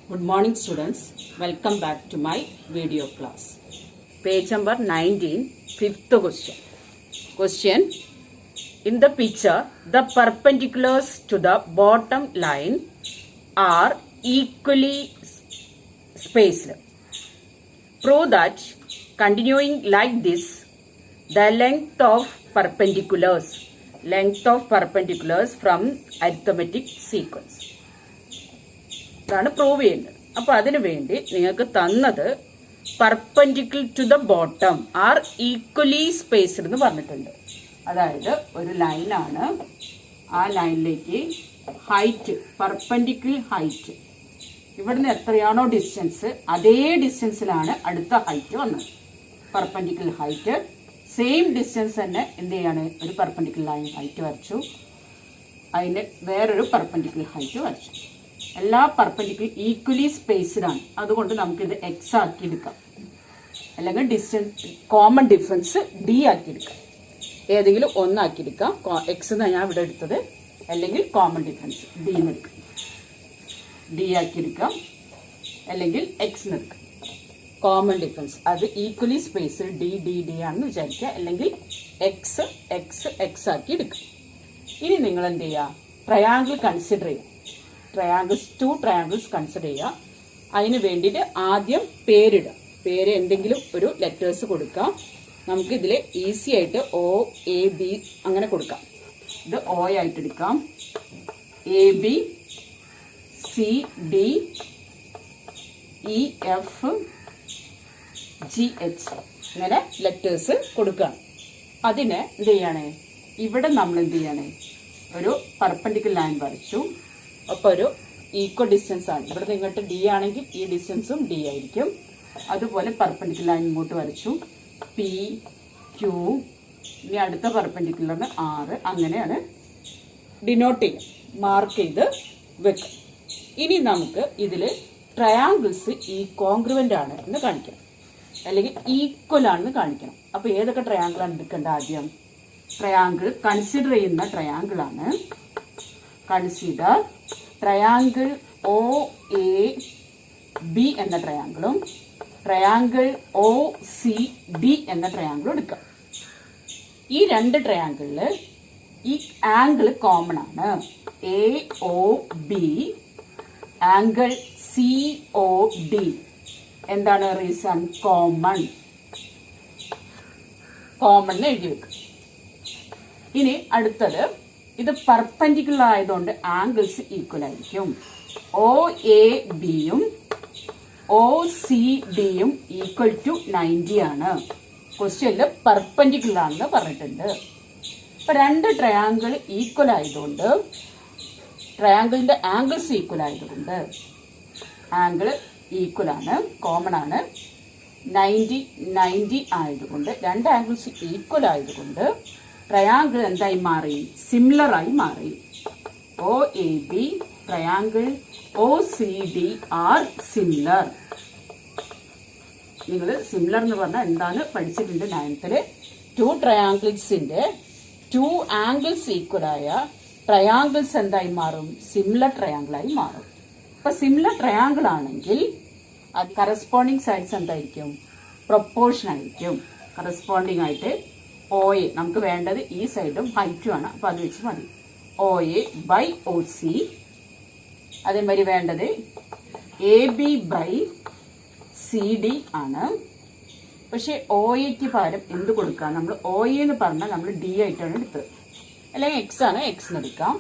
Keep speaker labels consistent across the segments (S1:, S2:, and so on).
S1: Good morning students, welcome back to my video class. Page number 19, fifth question. Question, in the picture, the perpendiculars to the bottom line are equally spaced. Prove that continuing like this, the length of perpendiculars from arithmetic sequence. ഇതാണ് prove ചെയ്യുന്നത്. അപ്പോൾ അതിനു വേണ്ടി നിങ്ങൾക്ക് തന്നത് perpendicular to the bottom are equally spaced എന്ന് പറഞ്ഞിട്ടുണ്ട്. അതായത് ഒരു ലൈനാണ്, ആ ലൈനിലേക്ക് ഹൈറ്റ്, പെർപെൻഡിക്കുലർ ഹൈറ്റ്, ഇവിടുന്ന് എത്രയാണോ ഡിസ്റ്റൻസ് അതേ ഡിസ്റ്റൻസിലാണ് അടുത്ത ഹൈറ്റ് വന്നത്. പെർപെൻഡിക്കുലർ ഹൈറ്റ് സെയിം ഡിസ്റ്റൻസ് തന്നെ എന്ത് ചെയ്യാണ്, ഒരു പെർപെൻഡിക്കുലർ ലൈൻ ഹൈറ്റ് വരച്ചു, അതിന് വേറൊരു പെർപെൻഡിക്കുലർ ഹൈറ്റ് വരച്ചു. എല്ലാ പെർപെൻഡിക്കുലർ ഈക്വലി സ്പേസ്ഡ് ആണ്. അതുകൊണ്ട് നമുക്കിത് എക്സ് ആക്കി എടുക്കാം, അല്ലെങ്കിൽ ഡിസ്റ്റൻസ് കോമൺ ഡിഫറൻസ് ഡി ആക്കി എടുക്കാം. ഏതെങ്കിലും ഒന്നാക്കി എടുക്കാം. എക്സ് എന്നാണ് ഞാൻ ഇവിടെ എടുത്തത്, അല്ലെങ്കിൽ കോമൺ ഡിഫറൻസ് ഡി എന്ന് എടുക്കാം. ഡി ആക്കി എടുക്കാം, അല്ലെങ്കിൽ എക്സ് എന്ന് എടുക്കാം. കോമൺ ഡിഫറൻസ് അത് equally space D D D ആണെന്ന് വിചാരിക്കുക, അല്ലെങ്കിൽ എക്സ് എക്സ് എക്സ് ആക്കി എടുക്കാം. ഇനി നിങ്ങൾ എന്ത് ചെയ്യുക, ട്രയാങ്കിൾ കൺസിഡർ ചെയ്യുക. ടു ട്രയാങ്കിൾസ് കൺസിഡർ ചെയ്യുക. അതിന് വേണ്ടിയിട്ട് ആദ്യം പേരിടുക. പേര് എന്തെങ്കിലും ഒരു ലെറ്റേഴ്സ് കൊടുക്കാം. നമുക്ക് ഇതിൽ ഈസി ആയിട്ട് ഒ എ ബി അങ്ങനെ കൊടുക്കാം. ഇത് ഒ ആയിട്ട് എടുക്കാം. A B C D E F G H ഇങ്ങനെ ലെറ്റേഴ്സ് കൊടുക്കുകയാണ്. അതിന് എന്ത് ചെയ്യാണ്, ഇവിടെ നമ്മൾ എന്ത് ചെയ്യാണ്, ഒരു പെർപെൻഡിക്കുലർ ലൈൻ വരച്ചു. അപ്പോൾ ഒരു ഈക്വൽ ഡിസ്റ്റൻസ് ആണ്. ഇവിടെ ഇങ്ങോട്ട് ഡി ആണെങ്കിൽ ഈ ഡിസ്റ്റൻസും ഡി ആയിരിക്കും. അതുപോലെ പെർപെൻഡിക്കുലർ ലൈൻ ഇങ്ങോട്ട് വരച്ചു, പി ക്യൂ, ഇനി അടുത്ത പെർപെൻഡിക്കുലറിന് ആറ്, അങ്ങനെയാണ് ഡിനോട്ട് ചെയ്യുക, മാർക്ക് ചെയ്ത് വെക്കുക. ഇനി നമുക്ക് ഇതിൽ ട്രയാങ്കിൾസ് ഈ കോൺഗ്രുവൻ്റ് ആണ് എന്ന് കാണിക്കണം, അല്ലെങ്കിൽ ഈക്വൽ ആണെന്ന് കാണിക്കണം. അപ്പോൾ ഏതൊക്കെ ട്രയാങ്കിളാണ് എടുക്കേണ്ടത്? ആദ്യം ട്രയാങ്കിൾ കൺസിഡർ ചെയ്യുന്ന ട്രയാങ്കിളാണ്. Consider triangle O A B എന്ന ട്രയാങ്കിളും ട്രയാങ്കിൾ ഒ സി ഡി എന്ന ട്രയാങ്കിളും എടുക്കാം. ഈ രണ്ട് ട്രയാങ്കിളിൽ ഈ ആംഗിൾ കോമൺ ആണ്. A O B angle C O D എന്താണ് റീസൺ? കോമൺ എന്ന് എഴുതി വെക്കും. ഇനി അടുത്തത്, ഇത് പെർപെൻഡിക്കുലർ ആയതുകൊണ്ട് ആംഗിൾസ് ഈക്വൽ ആയിരിക്കും. ഒ എ ബിയും ഒ സി ഡിയും ഈക്വൽ ടു 90 ആണ്. ക്വസ്റ്റ്യനിൽ പെർപെൻഡിക്കുലർ ആണെന്ന് പറഞ്ഞിട്ടുണ്ട്. ഇപ്പൊ രണ്ട് ട്രയാങ്കിൾ ഈക്വൽ ആയതുകൊണ്ട്, ട്രയാങ്കിളിന്റെ ആംഗിൾസ് ഈക്വൽ ആയതുകൊണ്ട്, ആംഗിൾ ഈക്വൽ ആണ്, കോമൺ ആണ്, 90 ആയതുകൊണ്ട്, രണ്ട് ആംഗിൾസ് ഈക്വൽ ആയതുകൊണ്ട് ട്രയാങ്കിൾ എന്തായി മാറി? സിമിലർ ആയി മാറി. O A B triangle O C D are similar. നിങ്ങൾ സിമിലർ എന്ന് പറഞ്ഞാൽ എന്താണ് പഠിച്ചിട്ടുണ്ട് 9th. ടു ട്രയാങ്കിൾസിന്റെ ടു ആംഗിൾസ് ഈക്വൽ ആയ ട്രയാങ്കിൾസ് എന്തായി മാറും? സിമിലർ ട്രയാങ്കിളായി മാറും. അപ്പൊ സിമിലർ ട്രയാങ്കിൾ ആണെങ്കിൽ അത് കറസ്പോണ്ടിങ് സൈഡ്സ് എന്തായിരിക്കും? പ്രൊപ്പോർഷൻ ആയിരിക്കും. കറസ്പോണ്ടിങ് ആയിട്ട് ഒ എ, നമുക്ക് വേണ്ടത് ഈ സൈഡും ഹൈറ്റും ആണ്, അപ്പൊ അത് വെച്ച് മതി. O A by O C. അതേമാതിരി വേണ്ടത് A B by C D ആണ്. പക്ഷെ ഒ എക്ക് പകരം എന്ത് കൊടുക്കാം? നമ്മൾ ഒ എ എന്ന് പറഞ്ഞാൽ നമ്മൾ ഡി ആയിട്ടാണ് എടുത്തത്, അല്ലെങ്കിൽ എക്സ് ആണ്, എക്സ് എന്ന് എടുക്കാം.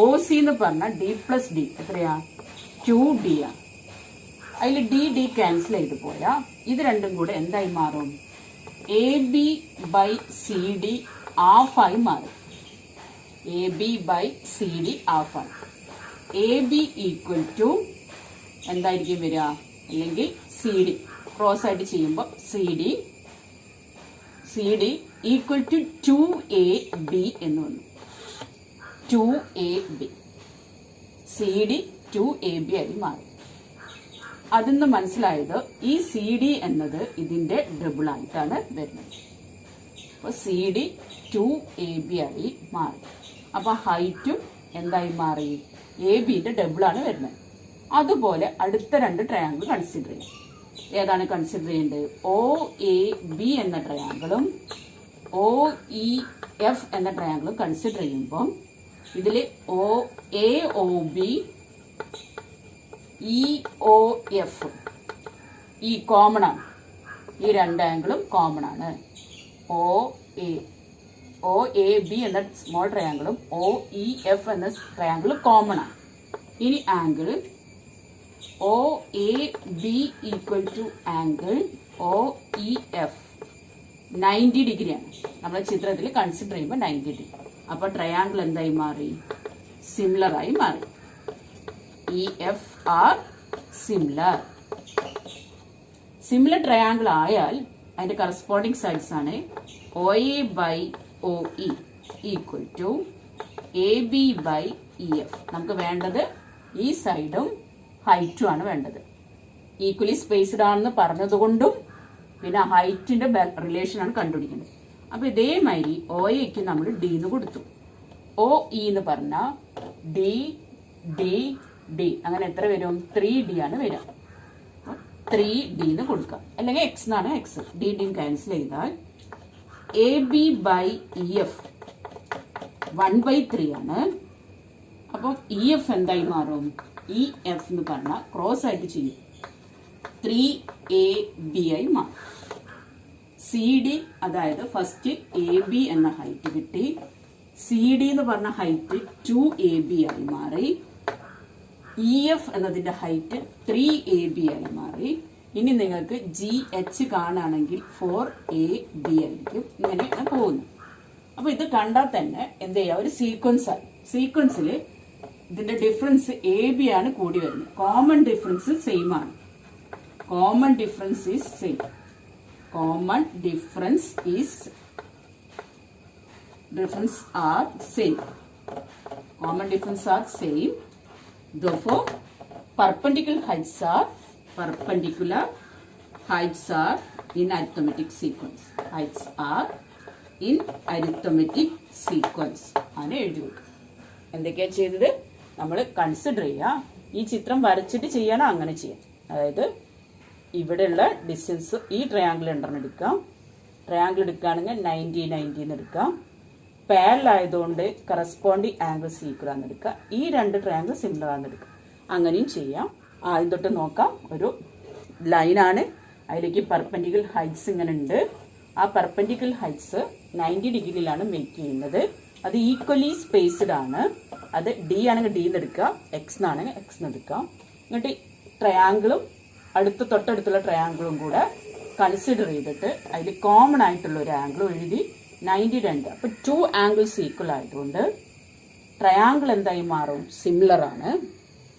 S1: ഒ സി എന്ന് പറഞ്ഞാൽ ഡി പ്ലസ് ഡി എത്രയാ? 2D ആണ്. അതിൽ ഡി ഡി ക്യാൻസൽ ചെയ്ത് പോയാൽ ഇത് രണ്ടും കൂടെ എന്തായി മാറും? A B by C D ഹാഫായി മാറും. A B by C D ഹാഫാണ്. എ ബി ഈക്വൽ ടു എന്തായിരിക്കും വരിക? അല്ലെങ്കിൽ സി ഡി ക്രോസ് ആയിട്ട് ചെയ്യുമ്പോൾ C D equal to 2AB എന്ന് വന്നു. 2AB സി ഡി 2AB ആയി മാറി. അതിന്ന് മനസ്സിലായത് ഈ സി ഡി എന്നത് ഇതിന്റെ ഡബിൾ ആയിട്ടാണ് വരുന്നത്. അപ്പോൾ സി ഡി 2AB ആയി മാറി. അപ്പോൾ ഹൈറ്റും എന്തായി മാറി? എ ബിന്റെ ഡബിൾ ആണ് വരുന്നത്. അതുപോലെ അടുത്ത രണ്ട് ട്രയാങ്കിൾ കൺസിഡർ ചെയ്യാം. ഏതാണ് കൺസിഡർ ചെയ്യേണ്ടത്? ഒ എ ബി എന്ന ട്രയാങ്കിളും ഒ ഇ എഫ് എന്ന ട്രയാങ്കിളും കൺസിഡർ ചെയ്യുമ്പോൾ ഇതിൽ O A O B E O F ഈ കോമൺ ആണ്. ഈ രണ്ട് ആംഗിളും കോമൺ ആണ്. ഒ എ ബി എന്ന സ്മോൾ ട്രയാങ്കിളും ഒ ഇ എഫ് എന്ന ട്രയാങ്കിളും കോമൺ ആണ്. ഇനി angle O A B equal to angle O E F 90 ഡിഗ്രിയാണ്. നമ്മുടെ ചിത്രത്തിൽ കൺസിഡർ ചെയ്യുമ്പോൾ 90 ഡിഗ്രി. അപ്പോൾ ട്രയാങ്കിൾ എന്തായി മാറി? സിമിലർ ആയി മാറി. E F are similar. Similar triangle ആയാൽ അതിന്റെ കറസ്പോണ്ടിങ് സൈഡ്സ് ആണ് O A by O E equal to A B by E F. നമുക്ക് വേണ്ടത് ഈ സൈഡും ഹൈറ്റും ആണ് വേണ്ടത്. ഈക്വലി സ്പേസ്ഡ് ആണെന്ന് പറഞ്ഞതുകൊണ്ടും പിന്നെ ഹൈറ്റിന്റെ റിലേഷൻ ആണ് കണ്ടുപിടിക്കുന്നത്. അപ്പൊ ഇതേമാതിരി ഒ എക്ക് നമ്മൾ ഡി എന്ന് കൊടുത്തു. ഒ ഇ എന്ന് പറഞ്ഞാൽ ഡി ഡി ഡി, അങ്ങനെ എത്ര വരും? 3D ആണ് വരിക. 3D എന്ന് കൊടുക്കാം. അല്ലെങ്കിൽ എക്സ് എന്നാണ്. എക്സ് ഡി ഡിയും ക്യാൻസൽ ചെയ്താൽ A B by E F 1/3 ആണ്. അപ്പം ഇ എഫ് എന്തായി മാറും? ഇ എഫ് എന്ന് പറഞ്ഞാൽ ക്രോസ് ആയിട്ട് ചെയ്യും 3AB ആയി മാറും. സി ഡി, അതായത് ഫസ്റ്റ് എ ബി എന്ന ഹൈറ്റ് കിട്ടി. സി ഡി എന്ന് പറഞ്ഞ ഹൈറ്റ് 2AB ആയി മാറി. ഇ എഫ് എന്നതിന്റെ ഹൈറ്റ് 3AB ആയി മാറി. ഇനി നിങ്ങൾക്ക് GH കാണുകയാണെങ്കിൽ 4AB ആയിരിക്കും. ഇങ്ങനെയാണ് പോകുന്നത്. അപ്പൊ ഇത് കണ്ടാൽ തന്നെ എന്ത് ചെയ്യാം? ഒരു സീക്വൻസ് ആയി. സീക്വൻസിൽ ഇതിന്റെ ഡിഫറൻസ് AB ആണ് കൂടി വരുന്നത്. കോമൺ ഡിഫറൻസ് സെയിം ആണ്. Common difference is same. Common difference are same. Common difference are same. Therefore, perpendicular heights are in arithmetic sequence. Heights are in arithmetic sequence. ആണ് എഴുതി വെക്കുക. എന്തൊക്കെയാ ചെയ്തത്? നമ്മൾ കൺസിഡർ ചെയ്യാം. ഈ ചിത്രം വരച്ചിട്ട് ചെയ്യണം. അങ്ങനെ ചെയ്യാം. അതായത് ഇവിടെയുള്ള ഡിസ്റ്റൻസ് ഈ ട്രയാങ്കിൾ രണ്ടെണ്ണം എടുക്കാം. ട്രയാങ്കിൾ എടുക്കുകയാണെങ്കിൽ 90 എടുക്കാം. പാരലൽ ആയതുകൊണ്ട് കറസ്പോണ്ടിങ് ആംഗിൾസ് ഈക്വൽ ആണെന്ന് എടുക്കുക. ഈ രണ്ട് ട്രയാങ്കിൾ സിമിലർ ആണെന്ന് എടുക്കുക. അങ്ങനെയും ചെയ്യാം. ആദ്യം തൊട്ട് നോക്കാം. ഒരു ലൈനാണ്, അതിലേക്ക് പെർപെൻഡിക്കുലർ ഹൈറ്റ്സ് ഇങ്ങനെ ഉണ്ട്. ആ പെർപെൻഡിക്കുലർ ഹൈറ്റ്സ് 90 ഡിഗ്രിയിലാണ് മേക്ക് ചെയ്യുന്നത്. അത് ഈക്വലി സ്പേസ്ഡ് ആണ്. അത് ഡി ആണെങ്കിൽ ഡി എന്ന് എടുക്കുക, എക്സ് എന്നാണെങ്കിൽ എക്സ് എന്ന് എടുക്കാം. എന്നിട്ട് ട്രയാങ്കിളും തൊട്ടടുത്തുള്ള ട്രയാങ്കിളും കൂടെ കൺസിഡർ ചെയ്തിട്ട് അതിൽ കോമൺ ആയിട്ടുള്ള ഒരു ആംഗിളും എഴുതി 90 അപ്പൊ 2 ആംഗിൾസ് ഈക്വൽ ആയതുകൊണ്ട് ട്രയാങ്കിൾ എന്തായി മാറും? സിമിലർ ആണ്.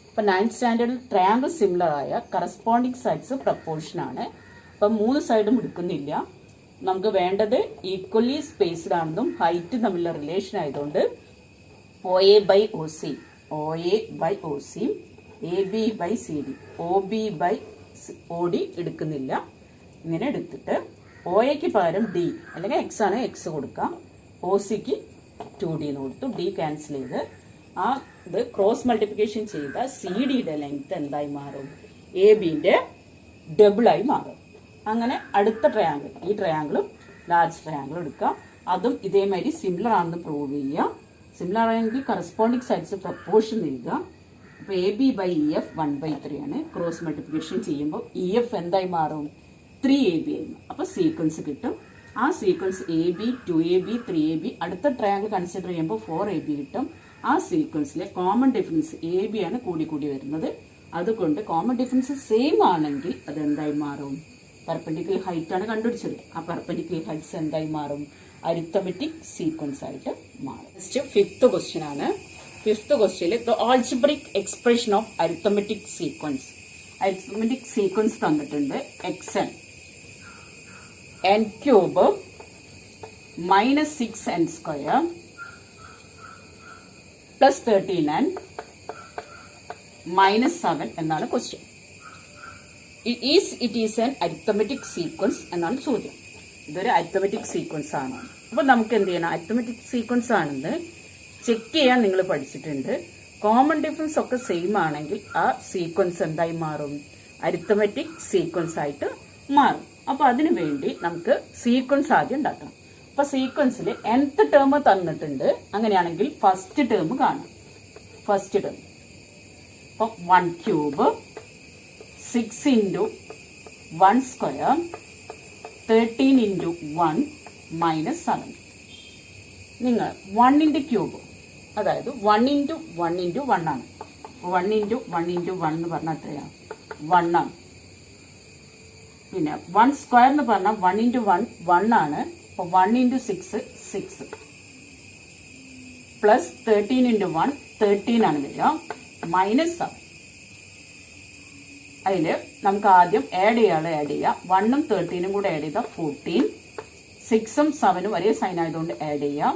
S1: അപ്പൊ 9th സ്റ്റാൻഡേർഡിൽ ട്രയാങ്കിൾ സിമിലർ ആയ കറസ്പോണ്ടിങ് സൈഡ്സ് പ്രപ്പോർഷൻ ആണ്. അപ്പൊ 3 സൈഡും എടുക്കുന്നില്ല. നമുക്ക് വേണ്ടത് ഈക്വലി സ്പേസ്ഡ് ആണെന്നും ഹൈറ്റ് തമ്മിലുള്ള റിലേഷൻ ആയതുകൊണ്ട് O A by O C, A B by C D, O B by O D എടുക്കുന്നില്ല. ഇങ്ങനെ എടുത്തിട്ട് ഒ എക്ക് പകരം ഡി അല്ലെങ്കിൽ എക്സ് ആണ്, എക്സ് കൊടുക്കാം. ഒ സിക്ക് 2D എന്ന് കൊടുത്തു. ഡി ക്യാൻസൽ ചെയ്ത് ആ ഇത് ക്രോസ് മൾട്ടിപ്ലിക്കേഷൻ ചെയ്ത സി ഡിയുടെ ലെങ്ത് എന്തായി മാറും? എ ബിന്റെ ഡബിളായി മാറും. അങ്ങനെ അടുത്ത ട്രയാങ്കിൾ, ഈ ട്രയാങ്കിളും ലാർജ് ട്രയാങ്കിളും എടുക്കാം. അതും ഇതേമാതിരി സിമിലർ ആണെന്ന് പ്രൂവ് ചെയ്യുക. സിമിലർ ആണെങ്കിൽ കറസ്പോണ്ടിങ് സൈഡ്സ് പ്രപ്പോർഷൻ എഴുതുക. അപ്പോൾ A B by E F 1/3 ആണ്. ക്രോസ് മൾട്ടിപ്ലിക്കേഷൻ ചെയ്യുമ്പോൾ ഇ എഫ് എന്തായി മാറും? 3AB ആയിരുന്നു. അപ്പോൾ സീക്വൻസ് കിട്ടും. ആ സീക്വൻസ് AB 2AB 3AB അടുത്ത ട്രയാങ്കിൾ കൺസിഡർ ചെയ്യുമ്പോൾ 4AB കിട്ടും. ആ സീക്വൻസിലെ കോമൺ ഡിഫറൻസ് AB ആണ് കൂടി വരുന്നത്. അതുകൊണ്ട് കോമൺ ഡിഫറൻസ് സെയിം ആണെങ്കിൽ അത് എന്തായി മാറും? പെർപെൻഡിക്കുലർ ഹൈറ്റ് ആണ് കണ്ടുപിടിച്ചത്. ആ പെർപെൻഡിക്കുലർ ഹൈറ്റ്സ് എന്തായി മാറും? അരിത്തമെറ്റിക് സീക്വൻസ് ആയിട്ട് മാറും. നെക്സ്റ്റ് 5th ക്വസ്റ്റ്യൻ ആണ്. 5th ക്വസ്റ്റ്യനിൽ the algebraic expression of arithmetic sequence. Arithmetic sequence തന്നിട്ടുണ്ട്. xn n cube -6n square plus 13n -7 എന്നാണ് question. It is N arithmetic sequence എന്നാണ് ചോദ്യം. ഇതൊരു അരിത്തമെറ്റിക് സീക്വൻസ് ആണോ? അപ്പൊ നമുക്ക് എന്ത് ചെയ്യണം? അരിത്തമെറ്റിക് സീക്വൻസ് ആണെന്ന് ചെക്ക് ചെയ്യാൻ നിങ്ങൾ പഠിച്ചിട്ടുണ്ട്. കോമൺ ഡിഫറൻസ് ഒക്കെ സെയിം ആണെങ്കിൽ ആ സീക്വൻസ് എന്തായി മാറും? അരിത്തമെറ്റിക് സീക്വൻസ് ആയിട്ട് മാറും. അപ്പോൾ അതിനു വേണ്ടി നമുക്ക് സീക്വൻസ് ആദ്യം ഉണ്ടാക്കണം. അപ്പോൾ സീക്വൻസിൽ nth ടേം തന്നിട്ടുണ്ട്. അങ്ങനെയാണെങ്കിൽ ഫസ്റ്റ് ടേം കാണാം. ഫസ്റ്റ് ടേം അപ്പോൾ 1 cube 6 into 1 square 13 into 1 minus 7. നിങ്ങൾ 1 ക്യൂബ്, അതായത് 1 ഇൻറ്റു 1 ഇൻറ്റു 1 ആണ്. 1 ഇൻറ്റു 1 ഇൻറ്റു 1 എന്ന് പറഞ്ഞാൽ എത്രയാണ്? 1 ആണ്. പിന്നെ 1 സ്ക്വയർ എന്ന് പറഞ്ഞാൽ 1 ഇൻറ്റു 1 1 ആണ്. അപ്പോൾ 1 ഇൻറ്റു 6 6 പ്ലസ് 13 ഇൻറ്റു 1 13 ആണ് വരിക, മൈനസ് 7. അതിൽ നമുക്ക് ആദ്യം ആഡ് ചെയ്യാം. 1ഉം 13ഉം കൂടെ ആഡ് ചെയ്താൽ 14. 6ഉം 7ഉം ഒരേ സൈൻ ആയതുകൊണ്ട് ആഡ് ചെയ്യാം.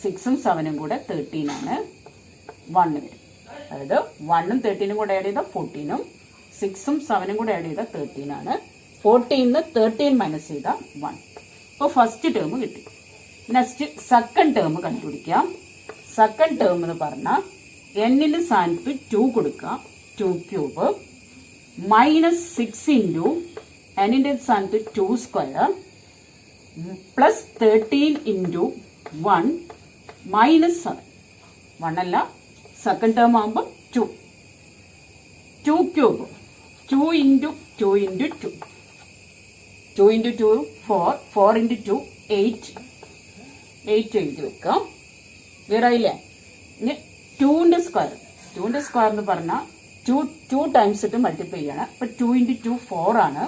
S1: 6ഉം 7ഉം കൂടെ 13 ആണ്, 1 വരും. അതായത് 1ഉം 13ഉം കൂടെ ആഡ് ചെയ്താൽ 14ഉം 6ഉം 7ഉം കൂടെ ആഡ് ചെയ്താൽ 13 ആണ്. 14 13 മൈനസ് ചെയ്താൽ 1. അപ്പോൾ ഫസ്റ്റ് ടേം കിട്ടി. നെക്സ്റ്റ് സെക്കൻഡ് ടേം കണ്ടുപിടിക്കാം. സെക്കൻഡ് ടേം എന്ന് പറഞ്ഞാൽ എന്നിന്റെ സ്ഥാനത്ത് 2 കൊടുക്കാം. 2 ക്യൂബ് മൈനസ് 6 ഇൻറ്റു എന്നിന്റെ സ്ഥാനത്ത് 2 സ്ക്വയർ പ്ലസ് 13 ഇൻറ്റു 1 മൈനസ് 7. 1 അല്ല, സെക്കൻഡ് ടേം ആകുമ്പോൾ 2. 2 cube 2 into 2 into 2. 2 into 2 4. 4 into 2 8. 8 എഴുതി വെക്കാം. വേറായില്ലേ? ഇനി 2ന്റെ സ്ക്വയർ. 2ന്റെ സ്ക്വയർ എന്ന് പറഞ്ഞാൽ 2 ടൈംസ് ഇട്ട് മൾട്ടിപ്ലൈ ചെയ്യണം. അപ്പം 2 ഇൻറ്റു 2 4 ആണ്.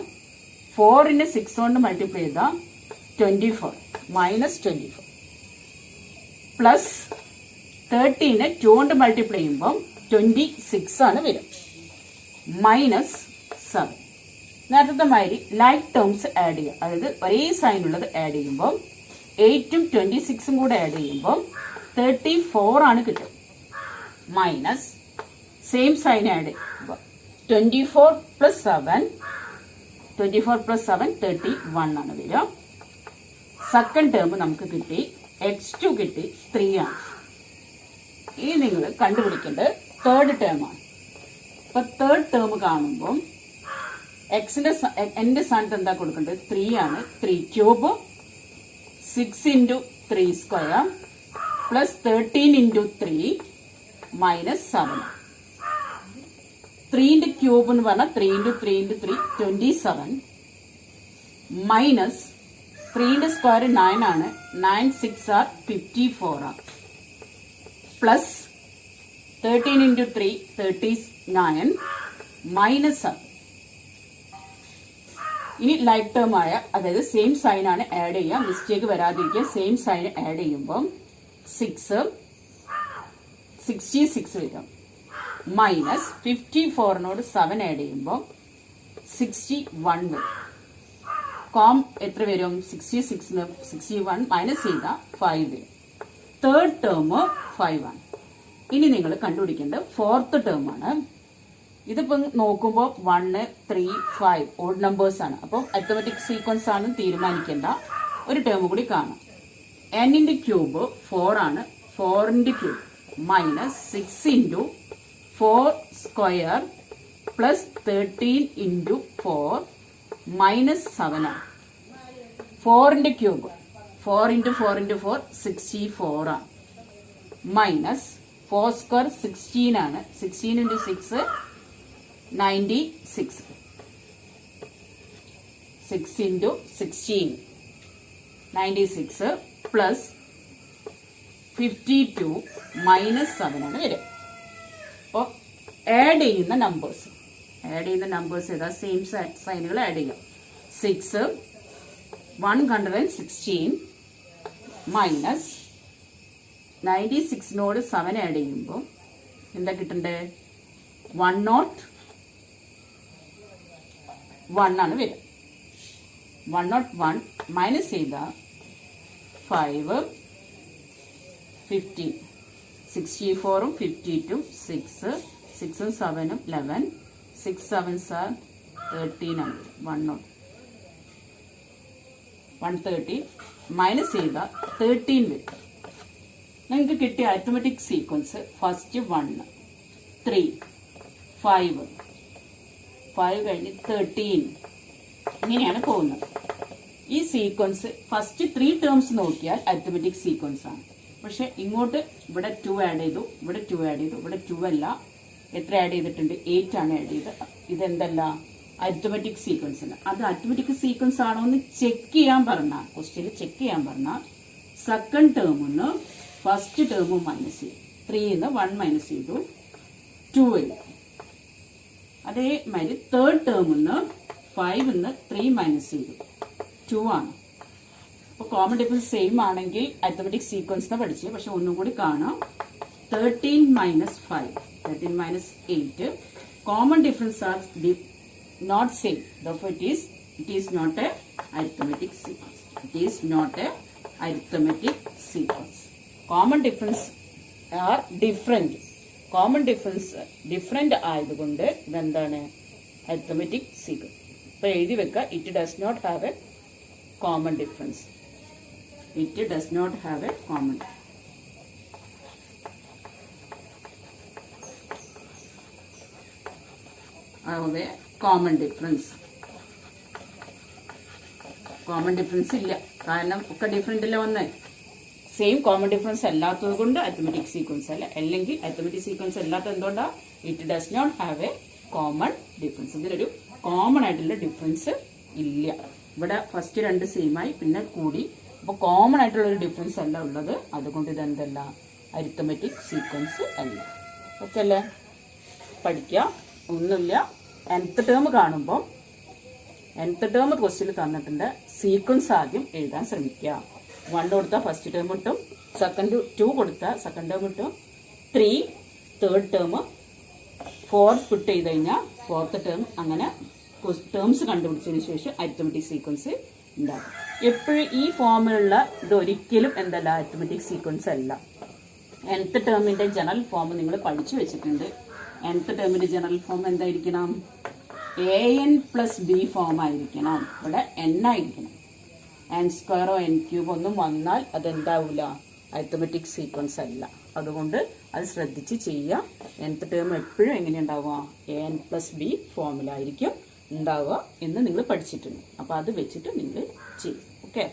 S1: 4നെ 6 കൊണ്ട് മൾട്ടിപ്ലൈ ചെയ്താൽ 24 മൈനസ് 24 പ്ലസ് 13നെ 2 കൊണ്ട് മൾട്ടിപ്ലൈ ചെയ്യുമ്പം 26 ആണ് വരും, മൈനസ് 7. നേരത്തെ മാതിരി ലൈക്ക് ടേംസ് ആഡ് ചെയ്യുക. അതായത് ഒരേ സൈൻ ഉള്ളത് ആഡ് ചെയ്യുമ്പോൾ 8ഉം 26ഉം കൂടെ ആഡ് ചെയ്യുമ്പോൾ 34 ആണ് കിട്ടും, മൈനസ് സെയിം സൈൻ ആഡ് ചെയ്യുമ്പോൾ 24 പ്ലസ് 7 31 ആണ് വരിക. സെക്കൻഡ് ടേം നമുക്ക് കിട്ടി, x2 കിട്ടി 3 ആണ്. ഇനി നിങ്ങൾ കണ്ടുപിടിക്കേണ്ടത് തേർഡ് ടേം ആണ്. അപ്പൊ തേർഡ് ടേം കാണുമ്പോൾ എന്റെ സ്ഥാനത്ത് എന്താ കൊടുക്കേണ്ടത്? 3 ആണ്. 3 cube 6 into 3 square plus 13 into 3 minus 7. 3ന്റെ ക്യൂബ് എന്ന് പറഞ്ഞാൽ 3 ഇൻറ്റു 3 ഇൻറ്റു 3 27 മൈനസ് 3ന്റെ സ്ക്വയർ 9 ആണ്. 9 6 ആർ 54 ആണ്. Plus 13 into 3 39 minus 7. ഇനി ലൈക്ക് ടേം ആയ, അതായത് സെയിം സൈൻ ആണ് ആഡ് ചെയ്യുക, മിസ്റ്റേക്ക് വരാതിരിക്കുക. സെയിം സൈൻ ആഡ് ചെയ്യുമ്പോൾ 66 വരും, മൈനസ് 54നോട് 7 ആഡ് ചെയ്യുമ്പോൾ 61 വരും. കോം എത്ര വരും? 66 61 മൈനസ് ചെയ്താൽ 5 വരും. തേർഡ് ടേം 5 ആണ്. ഇനി നിങ്ങൾ കണ്ടുപിടിക്കേണ്ടത് ഫോർത്ത് ടേം ആണ്. ഇതിപ്പോൾ നോക്കുമ്പോൾ 1 3 5 ഓഡ് നമ്പേഴ്സ് ആണ്. അപ്പോൾ അരിത്തമെറ്റിക് സീക്വൻസ് ആണ് തീരുമാനിക്കേണ്ട. ഒരു ടേം കൂടി കാണാം. എന്നിന്റെ ക്യൂബ് 4 ആണ്. 4ന്റെ cube minus 6 into 4 square plus 13 into 4 minus 7 ആണ്. 4ന്റെ ക്യൂബ് 4 ഇൻറ്റു 4 ഇൻറ്റു 4 64 ആണ്. മൈനസ് 4 സ്ക്വയർ 16 ആണ്. 16 ഇൻറ്റു 6 96. 6 ഇൻറ്റു 16 96 പ്ലസ് 52 മൈനസ് 7 ആണ് വരിക. അപ്പോൾ ആഡ് ചെയ്യുന്ന നമ്പേഴ്സ് ഏതാ? സെയിം സൈനുകൾ ആഡ് ചെയ്യാം. 6 116 മൈനസ് 96നോട് 7 ആഡ് ചെയ്യുമ്പോൾ എന്താ കിട്ടണ്ടേ? 101 ആണ് വരിക. 101 മൈനസ് ചെയ്താൽ 5 15 64ഉം 52 6 6ഉം 7ഉം 11 6 7s are 13 ആണ്. 130 മൈനസ് ചെയ്താൽ 13 വരും. നിങ്ങൾക്ക് കിട്ടിയ അരിത്തമെറ്റിക് സീക്വൻസ് ഫസ്റ്റ് 1 3 5 5 കഴിഞ്ഞ് 13 ഇങ്ങനെയാണ് പോകുന്നത്. ഈ സീക്വൻസ് ഫസ്റ്റ് 3 ടേംസ് നോക്കിയാൽ അരിത്തമെറ്റിക് സീക്വൻസ് ആണ്. പക്ഷെ ഇങ്ങോട്ട് ഇവിടെ 2 ആഡ് ചെയ്തു, ഇവിടെ 2 ആഡ് ചെയ്തു, ഇവിടെ 2 അല്ല, എത്ര ആഡ് ചെയ്തിട്ടുണ്ട്? 8 ആണ് ആഡ് ചെയ്തത്. ഇതെന്തല്ല? അരിത്തമെറ്റിക് സീക്വൻസ് ആണ്. അത് അരിത്തമെറ്റിക് സീക്വൻസ് ആണോ എന്ന് ചെക്ക് ചെയ്യാൻ പറഞ്ഞാൽ, ക്വസ്റ്റ്യനിൽ ചെക്ക് ചെയ്യാൻ പറഞ്ഞാൽ സെക്കൻഡ് ടേമിന്ന് ഫസ്റ്റ് ടേമും മൈനസ് ചെയ്യും. 3ന്ന് 1 മൈനസ് ചെയ്തു, 2 എഴുതി. അതേമാതിരി തേർഡ് ടേമിന്ന് 5ന്ന് 3 മൈനസ് ചെയ്തു, 2 ആണ്. അപ്പോൾ കോമൺ ഡിഫറൻസ് സെയിം ആണെങ്കിൽ അരിത്തമെറ്റിക് സീക്വൻസ് പഠിച്ചു. പക്ഷെ ഒന്നും കൂടി കാണാം. 13 minus 5, 13 minus 8. Common difference are not same, therefore it is not a arithmetic sequence. It is not a arithmetic sequence. Common difference are different. Common difference different ആയതുകൊണ്ട് ഇതെന്താണ്? arithmetic sequence. ഇപ്പോൾ എഴുതി വെക്കുക, it does not have a common difference. It does not have a common difference. അവ common difference ഇല്ല. കാരണം ഒക്കെ different വന്നേ. സെയിം കോമൺ ഡിഫറൻസ് അല്ലാത്തത് കൊണ്ട് അരിത്തമെറ്റിക് സീക്വൻസ് അല്ല. അല്ലെങ്കിൽ അരിത്തമെറ്റിക് സീക്വൻസ് അല്ലാത്ത എന്തുകൊണ്ടാ? It does not have a common difference. ഇതിലൊരു കോമൺ ആയിട്ടുള്ള ഡിഫറൻസ് ഇല്ല. ഇവിടെ ഫസ്റ്റ് 2 സെയിമായി, പിന്നെ കൂടി. അപ്പോൾ കോമൺ ആയിട്ടുള്ള ഒരു ഡിഫറൻസ് അല്ല ഉള്ളത്. അതുകൊണ്ട് ഇതെന്തല്ല? അരിത്തമെറ്റിക് സീക്വൻസ് അല്ല. ഓക്കെ അല്ലേ? പഠിക്കുക, ഒന്നുമില്ല. nth ടേം കാണുമ്പോൾ nth ടേം ക്വസ്റ്റ്യനിൽ തന്നിട്ടുണ്ട്. സീക്വൻസ് ആദ്യം എഴുതാൻ ശ്രമിക്കുക. 1 കൊടുത്താൽ ഫസ്റ്റ് ടേം കിട്ടും, 2 കൊടുത്താൽ സെക്കൻഡ് ടേം കിട്ടും, 3 തേർഡ് ടേം, 4 പുട്ട് ചെയ്ത് കഴിഞ്ഞാൽ ഫോർത്ത് ടേം. അങ്ങനെ ടേംസ് കണ്ടുപിടിച്ചതിന് ശേഷം അരിത്തമെറ്റിക് സീക്വൻസ് ഉണ്ടാകും. എപ്പോഴും ഈ ഫോമിലുള്ള ഇതൊരിക്കലും എന്തല്ല? അരിത്തമെറ്റിക് സീക്വൻസ് അല്ല. nth ടേമിന്റെ ജനറൽ ഫോം നിങ്ങൾ പഠിച്ചു വെച്ചിട്ടുണ്ട്. nth ടേമിന്റെ ജനറൽ ഫോം എന്തായിരിക്കണം? an പ്ലസ് ബി ഫോം ആയിരിക്കണം. ഇവിടെ n ആയിരിക്കണം. n സ്ക്വയറോ n ക്യൂബോ ഒന്നും വന്നാൽ അതെന്താവില്ല? അരിത്തമെറ്റിക് സീക്വൻസ് അല്ല. അതുകൊണ്ട് അത് ശ്രദ്ധിച്ച് ചെയ്യുക. nth ടേം എപ്പോഴും എങ്ങനെ ഉണ്ടാവുക? an പ്ലസ് ബി ഫോമിലായിരിക്കും ഉണ്ടാവുക എന്ന് നിങ്ങൾ പഠിച്ചിട്ടുണ്ട്. അപ്പോൾ അത് വെച്ചിട്ട് നിങ്ങൾ ചെയ്യും. ഓക്കെ.